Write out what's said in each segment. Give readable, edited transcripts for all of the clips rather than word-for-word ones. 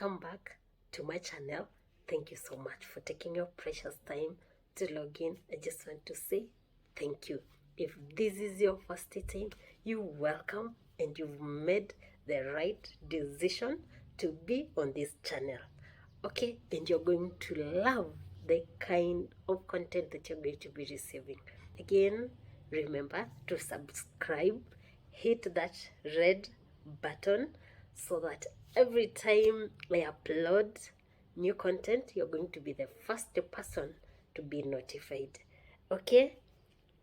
welcome back to my channel. Thank you so much for taking your precious time to log in. I just want to say thank you. If this is your first time, you're welcome and you've made the right decision to be on this channel. Okay, and you're going to love the kind of content that you're going to be receiving. Again, remember to subscribe, hit that red button so that every time I upload new content, you're going to be the first person to be notified. Okay?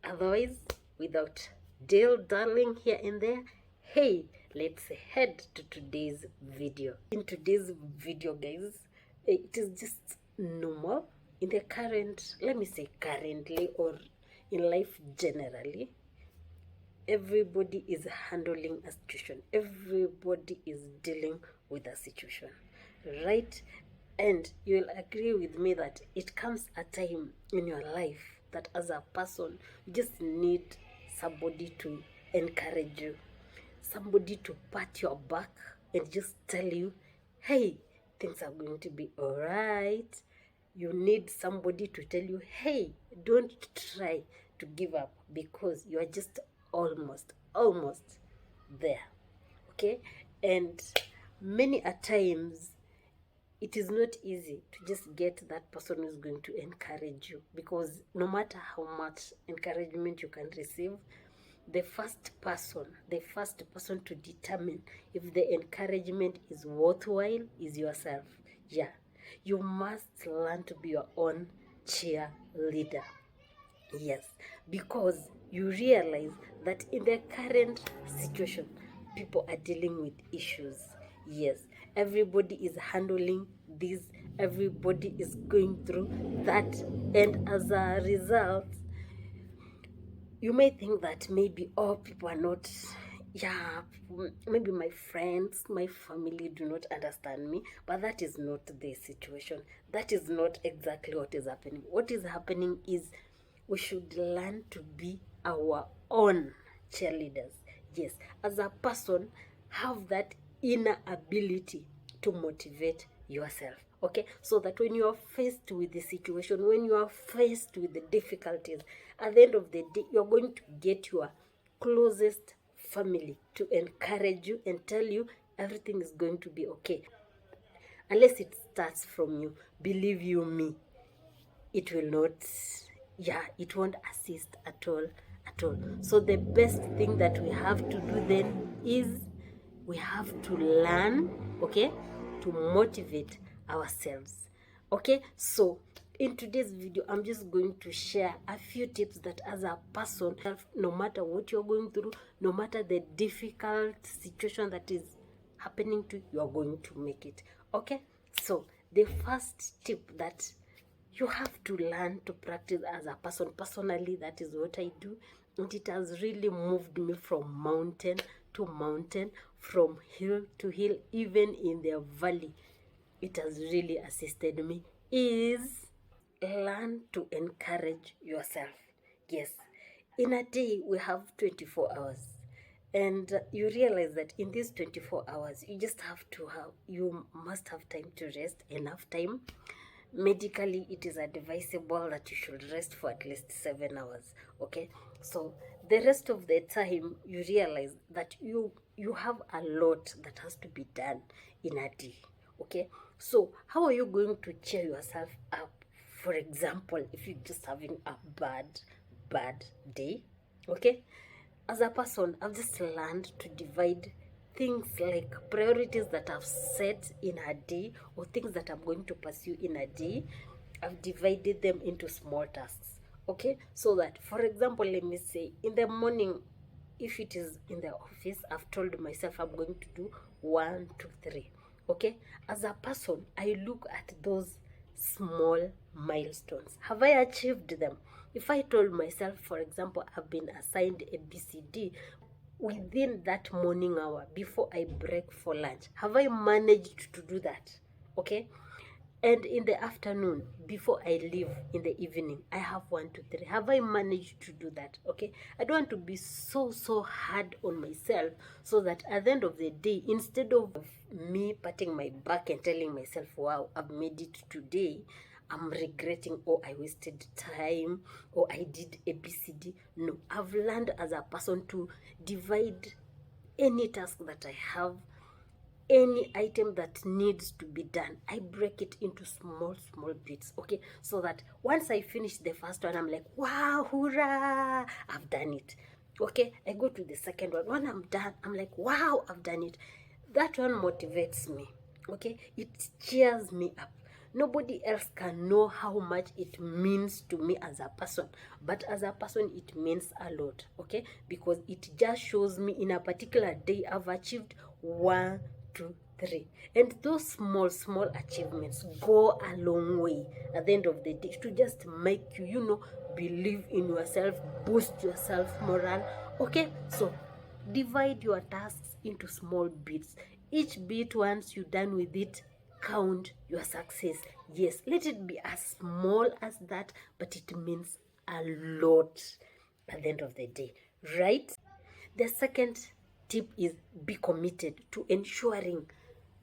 Otherwise, without dilly-dallying here and there, hey, let's head to today's video. In today's video, guys, it is just normal in the current, let me say currently, or in life generally. Everybody is handling a situation. Everybody is dealing with a situation, right? And you'll agree with me that it comes a time in your life that as a person, you just need somebody to encourage you, somebody to pat your back and just tell you, hey, things are going to be all right. You need somebody to tell you, hey, don't try to give up because you are just almost there. Okay? And many a times it is not easy to just get that person who's going to encourage you, because no matter how much encouragement you can receive, the first person to determine if the encouragement is worthwhile is yourself. Yeah, you must learn to be your own cheerleader. Yes, because you realize that in the current situation, people are dealing with issues. Yes, everybody is handling this, everybody is going through that, and as a result, you may think that maybe all people are not, yeah, maybe my friends, my family do not understand me, but that is not the situation. That is not exactly what is happening. What is happening is we should learn to be our own cheerleaders. Yes, as a person, have that inner ability to motivate yourself. Okay, so that when you are faced with the situation, when you are faced with the difficulties, at the end of the day, you're going to get your closest family to encourage you and tell you everything is going to be okay. Unless it starts from you, believe you me, it will not, yeah, it won't assist at all. So the best thing that we have to do then is we have to learn, okay, to motivate ourselves. Okay, so in today's video, I'm just going to share a few tips that as a person, no matter what you're going through, no matter the difficult situation that is happening to you, you're going to make it. Okay, so the first tip that you have to learn to practice as a person. Personally, that is what I do, and it has really moved me from mountain to mountain, from hill to hill, even in the valley. It has really assisted me, is learn to encourage yourself. Yes, in a day we have 24 hours, and you realize that in these 24 hours you must have time to rest, enough time. Medically, it is advisable that you should rest for at least 7 hours. Okay, so the rest of the time you realize that you have a lot that has to be done in a day. Okay, so how are you going to cheer yourself up? For example, if you're just having a bad day, okay, as a person, I've just learned to divide things like priorities that I've set in a day, or things that I'm going to pursue in a day. I've divided them into small tasks. Okay, so that, for example, let me say in the morning, if it is in the office, I've told myself I'm going to do 1, 2, 3. Okay, as a person, I look at those small milestones. Have I achieved them? If I told myself, for example, I've been assigned a BCD within that morning hour before I break for lunch, have I managed to do that? Okay, And in the afternoon, before I leave in the evening, I have 1, 2, 3. Have I managed to do that? Okay. I don't want to be so hard on myself, so that at the end of the day, instead of me patting my back and telling myself, wow, I've made it today, I'm regretting, oh, I wasted time, or I did ABCD. No, I've learned as a person to divide any task that I have, any item that needs to be done, I break it into small bits, okay, so that once I finish the first one, I'm like, wow, hoorah, I've done it. Okay, I go to the second one. When I'm done, I'm like, wow, I've done it. That one motivates me. Okay, it cheers me up. Nobody else can know how much it means to me as a person, but as a person it means a lot. Okay, because it just shows me in a particular day I've achieved 1, 2, 3, and those small achievements go a long way at the end of the day to just make you, believe in yourself, boost yourself morale. Okay, so divide your tasks into small bits. Each bit, once you're done with it, count your success. Yes, let it be as small as that, but it means a lot at the end of the day, right? The second tip is be committed to ensuring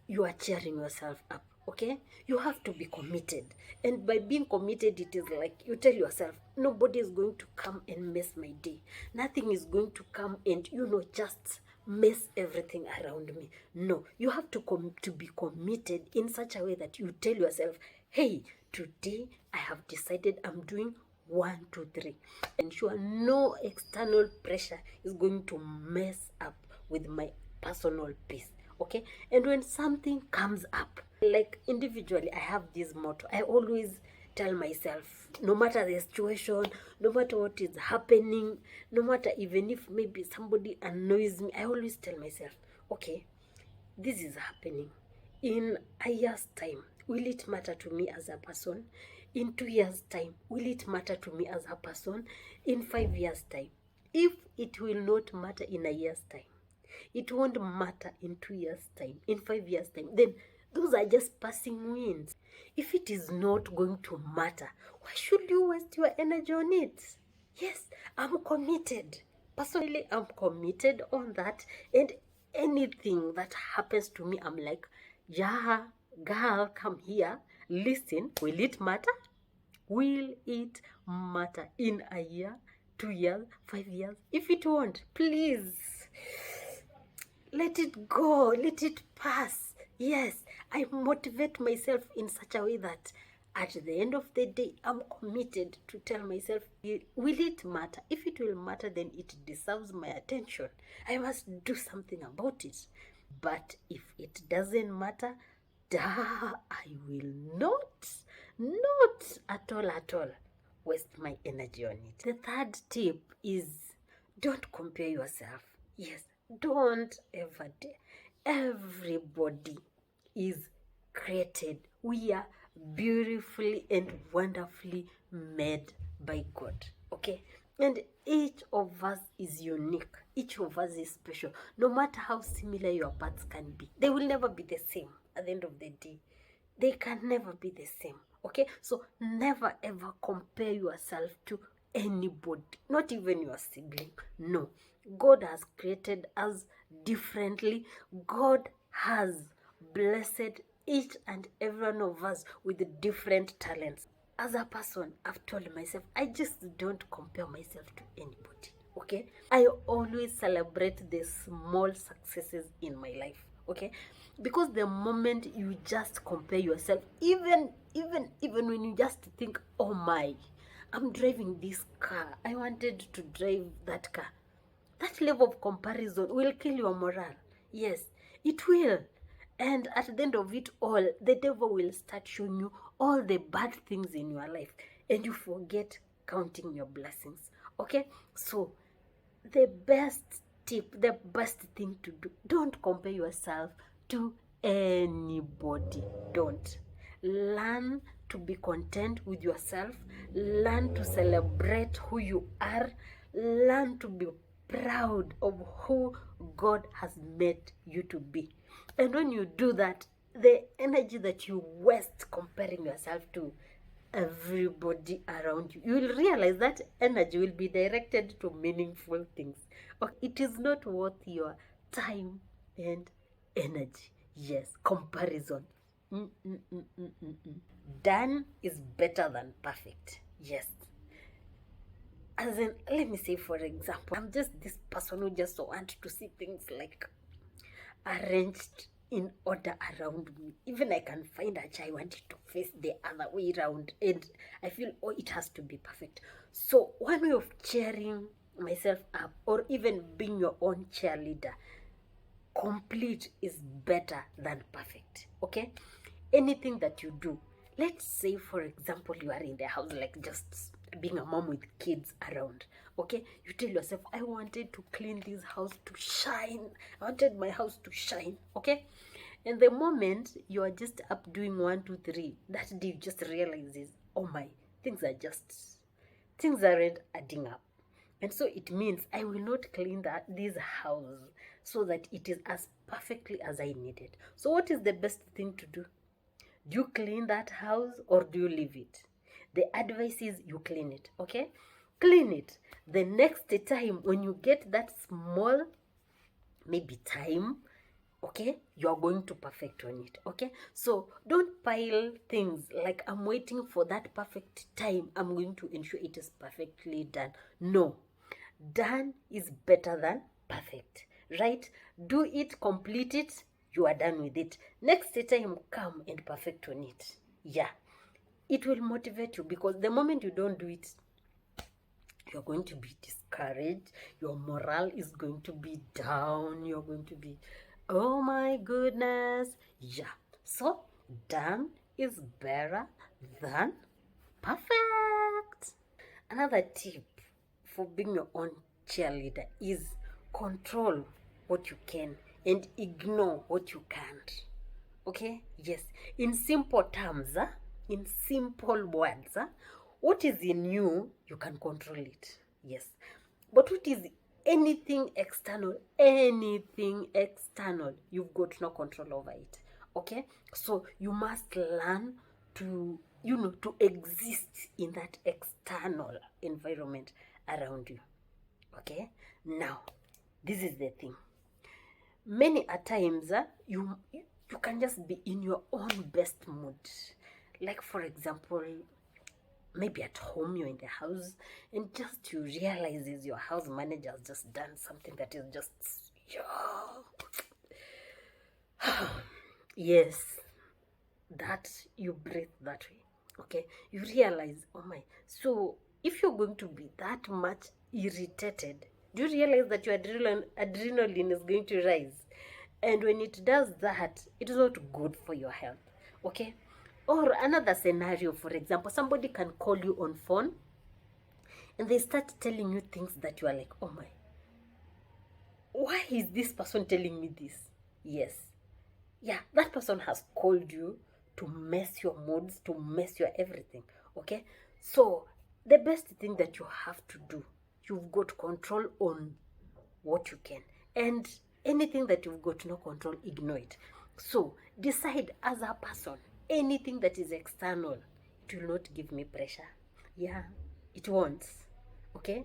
you are cheering yourself up. Okay, you have to be committed, and by being committed, it is like you tell yourself, nobody is going to come and mess my day. Nothing is going to come and just mess everything around me. No, you have to be committed in such a way that you tell yourself, hey, today I have decided I'm doing 1, 2, 3. Ensure no external pressure is going to mess up with my personal peace. Okay, and when something comes up, like individually, I have this motto. I always tell myself, no matter the situation, no matter what is happening, no matter even if maybe somebody annoys me, I always tell myself, okay, this is happening. In a year's time, will it matter to me as a person? In 2 years' time, will it matter to me as a person? In 5 years' time? If it will not matter in a year's time, it won't matter in 2 years' time, in 5 years' time, then those are just passing winds. If it is not going to matter, why should you waste your energy on it? Yes, I'm committed. Personally, I'm committed on that, and anything that happens to me, I'm like, yeah, girl, come here, listen, will it matter? Will it matter in a year, 2 years, 5 years? If it won't, please let it go, let it pass. Yes, I motivate myself in such a way that at the end of the day, I'm committed to tell myself, will it matter? If it will matter, then it deserves my attention. I must do something about it. But if it doesn't matter, I will not at all waste my energy on it. The third tip is don't compare yourself. Yes, don't ever dare. Everybody is created. We are beautifully and wonderfully made by God. Okay? And each of us is unique. Each of us is special. No matter how similar your parts can be, they will never be the same at the end of the day. They can never be the same. Okay? So never ever compare yourself to anybody, not even your sibling. No. God has created us differently. God has blessed each and every one of us with different talents. As a person, I've told myself, I just don't compare myself to anybody. Okay, I always celebrate the small successes in my life. Okay, because the moment you just compare yourself, even when you just think, oh my, I'm driving this car, I wanted to drive that car, that level of comparison will kill your morale. Yes, it will. And at the end of it all, the devil will start showing you all the bad things in your life, and you forget counting your blessings. Okay? So, the best tip, the best thing to do, don't compare yourself to anybody. Don't. Learn to be content with yourself. Learn to celebrate who you are. Learn to be proud of who God has made you to be. And when you do that, the energy that you waste comparing yourself to everybody around you, you will realize that energy will be directed to meaningful things. Okay, it is not worth your time and energy. Yes, comparison. Done is better than perfect. Yes. As in, let me say, for example, I'm just this person who just wants to see things like arranged in order around me. Even I can find a chair, I want it to face the other way around, and I feel, oh, it has to be perfect. So one way of cheering myself up, or even being your own cheerleader, complete is better than perfect. Okay, anything that you do, let's say for example you are in the house, like just being a mom with kids around. Okay, you tell yourself, I wanted to clean this house to shine, I wanted my house to shine. Okay, and the moment you are just up doing 1 2 3, that day you just realizes, oh my, things aren't adding up. And so it means I will not clean this house so that it is as perfectly as I need it. So what is the best thing to do? Do you clean that house or do you leave it? The advice is you clean it, okay? Clean it. The next time when you get that small, maybe time, okay, you are going to perfect on it. Okay, so don't pile things like, I'm waiting for that perfect time, I'm going to ensure it is perfectly done. No, done is better than perfect, right? Do it, complete it, you are done with it. Next time, come and perfect on it. Yeah, it will motivate you, because the moment you don't do it, you're going to be discouraged, your morale is going to be down, you're going to be, oh my goodness. Yeah, so done is better than perfect. Another tip for being your own cheerleader is control what you can and ignore what you can't. Okay, yes, in simple terms, in simple words, what is in you, you can control it. Yes, but what is anything external, you've got no control over it. Okay, so you must learn to, to exist in that external environment around you. Okay, now this is the thing. Many a times, you can just be in your own best mood. Like for example, maybe at home, you're in the house, and just you realizes your house manager has just done something that is just, yes, that you breathe that way. Okay, you realize, oh my, so if you're going to be that much irritated, do you realize that your adrenaline is going to rise? And when it does that, it is not good for your health. Okay, or another scenario, for example, somebody can call you on phone and they start telling you things that you are like, oh my, why is this person telling me this? Yes, yeah, that person has called you to mess your moods, to mess your everything. Okay, so the best thing that you have to do, you've got control on what you can, and anything that you've got no control, ignore it. So decide as a person, anything that is external, it will not give me pressure. Yeah, it won't. Okay,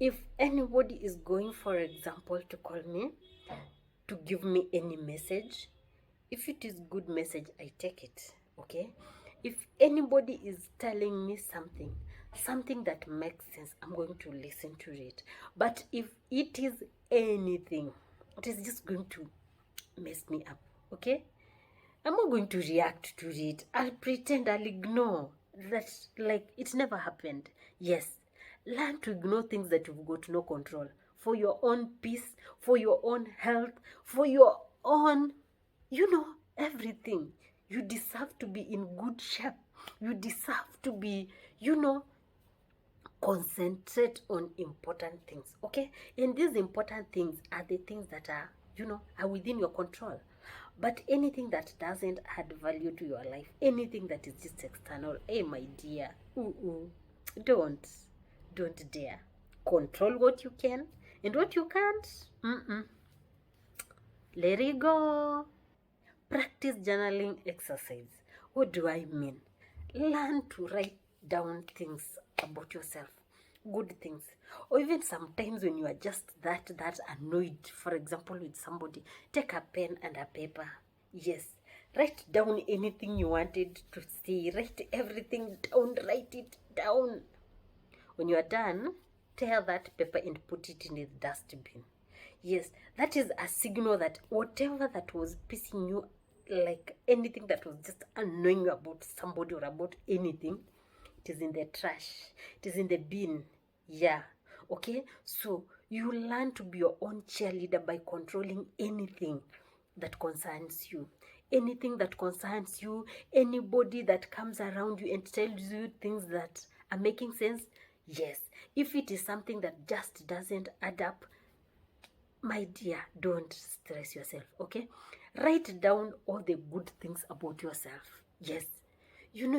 if anybody is going, for example, to call me, to give me any message, if it is good message, I take it. Okay, if anybody is telling me something that makes sense, I'm going to listen to it. But if it is anything, it is just going to mess me up, okay, I'm not going to react to it. I'll pretend, I'll ignore that, like it never happened. Yes, learn to ignore things that you've got no control, for your own peace, for your own health, for your own, everything. You deserve to be in good shape. You deserve to be, concentrate on important things. Okay, and these important things are the things that are, are within your control. But anything that doesn't add value to your life, anything that is just external, hey my dear, don't dare. Control what you can, and what you can't, let it go. Practice journaling exercise. What do I mean? Learn to write down things about yourself, good things. Or even sometimes when you are just that annoyed, for example, with somebody, take a pen and a paper. Yes, write down anything you wanted to say. Write everything down. Write it down. When you are done, tear that paper and put it in the dustbin. Yes, that is a signal that whatever that was pissing you, like anything that was just annoying you about somebody or about anything, it is in the trash. It is in the bin. Yeah. Okay? So you learn to be your own cheerleader by controlling anything that concerns you. Anything that concerns you, anybody that comes around you and tells you things that are making sense. Yes. If it is something that just doesn't add up, my dear, don't stress yourself, okay? Write down all the good things about yourself. Yes. You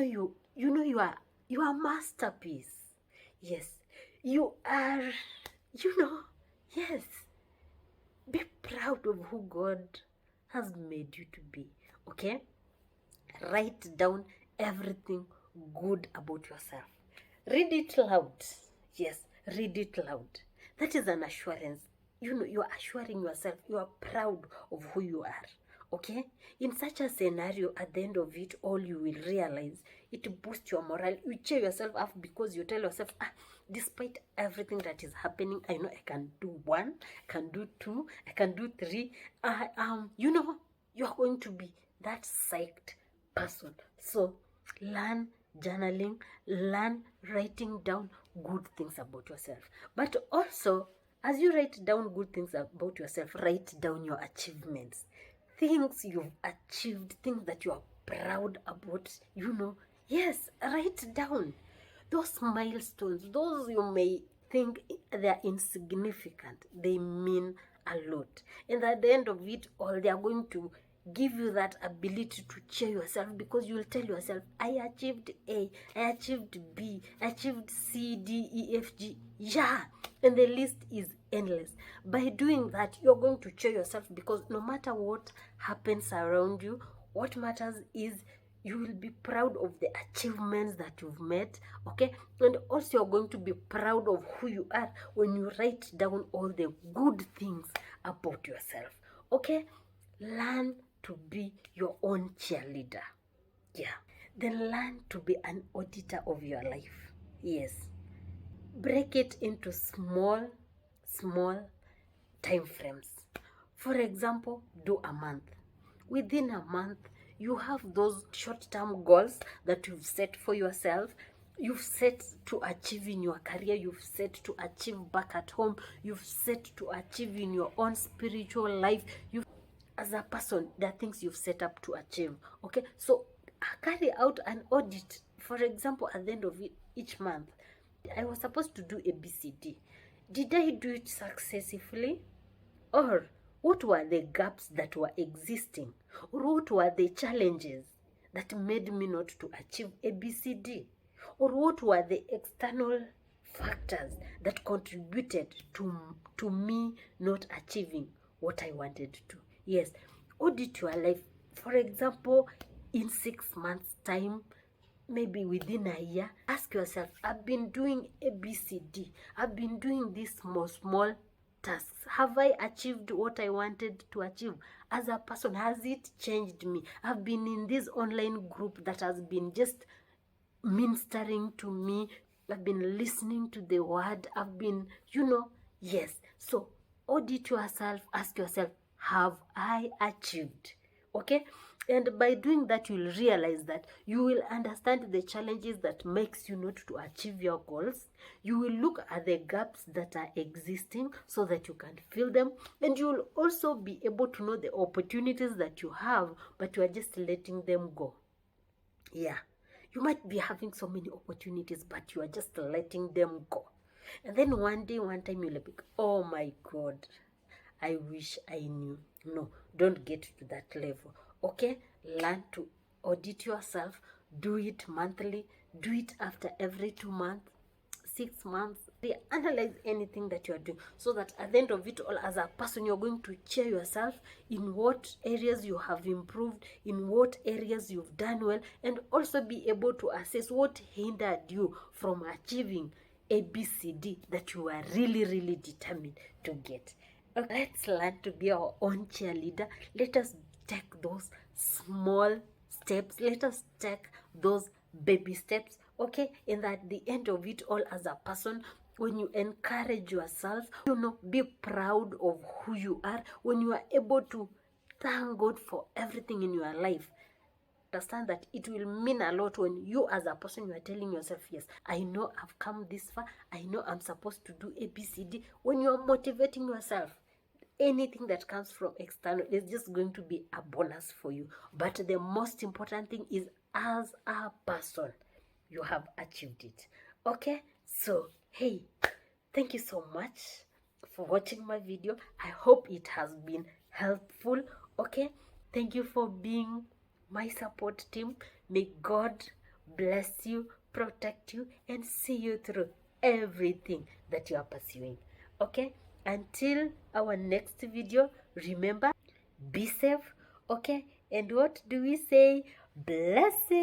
are a masterpiece. Yes. You are, yes. Be proud of who God has made you to be, okay? Write down everything good about yourself. Read it loud. Yes, read it loud. That is an assurance. You are assuring yourself you are proud of who you are. Okay? In such a scenario, at the end of it, all you will realize, it boosts your morale. You cheer yourself up because you tell yourself, despite everything that is happening, I know I can do 1, I can do 2, I can do 3. You are going to be that psyched person. So learn journaling, learn writing down good things about yourself. But also, as you write down good things about yourself, write down your achievements, things you've achieved, things that you are proud about. Yes, write down those milestones. Those you may think they are insignificant, they mean a lot, and at the end of it all, they are going to give you that ability to cheer yourself, because you will tell yourself, I achieved A, I achieved B, I achieved C, D, E, F, G. Yeah, and the list is endless. By doing that, you're going to cheer yourself, because no matter what happens around you, what matters is you will be proud of the achievements that you've made, okay? And also you're going to be proud of who you are when you write down all the good things about yourself, okay? Learn to be your own cheerleader. Yeah. Then learn to be an auditor of your life. Yes. Break it into small time frames. For example, do a month. Within a month, you have those short-term goals that you've set for yourself. You've set to achieve in your career. You've set to achieve back at home. You've set to achieve in your own spiritual life. As a person, there are things you've set up to achieve. Okay, so carry out an audit. For example, at the end of each month, I was supposed to do ABCD. Did I do it successfully? Or what were the gaps that were existing? Or what were the challenges that made me not to achieve ABCD? Or what were the external factors that contributed to me not achieving what I wanted to? Yes, audit your life. For example, in 6 months' time, maybe within a year, ask yourself, I've been doing ABCD. I've been doing these small tasks. Have I achieved what I wanted to achieve? As a person, has it changed me? I've been in this online group that has been just ministering to me. I've been listening to the word. I've been, yes. So audit yourself, ask yourself, have I achieved? Okay? And by doing that, you'll realize that you will understand the challenges that makes you not to achieve your goals. You will look at the gaps that are existing so that you can fill them. And you will also be able to know the opportunities that you have, but you are just letting them go. Yeah. You might be having so many opportunities, but you are just letting them go. And then one time you'll be, oh my God, I wish I knew. No, don't get to that level. Okay? Learn to audit yourself. Do it monthly. Do it after every 2 months, 6 months. analyze anything that you are doing, so that at the end of it all, as a person, you're going to cheer yourself in what areas you have improved, in what areas you've done well, and also be able to assess what hindered you from achieving ABCD that you are really determined to get. Okay, let's learn to be our own cheerleader. Let us take those small steps. Let us take those baby steps, okay? And at the end of it all, as a person, when you encourage yourself, be proud of who you are. When you are able to thank God for everything in your life, understand that it will mean a lot when you as a person, you are telling yourself, yes, I know I've come this far, I know I'm supposed to do ABCD. When you are motivating yourself, anything that comes from external is just going to be a bonus for you. But the most important thing is, as a person, you have achieved it. Okay, so hey, thank you so much for watching my video. I hope it has been helpful. Okay, thank you for being my support team. May God bless you, protect you, and see you through everything that you are pursuing. Okay, until our next video, remember, be safe. Okay, and what do we say? Blessings.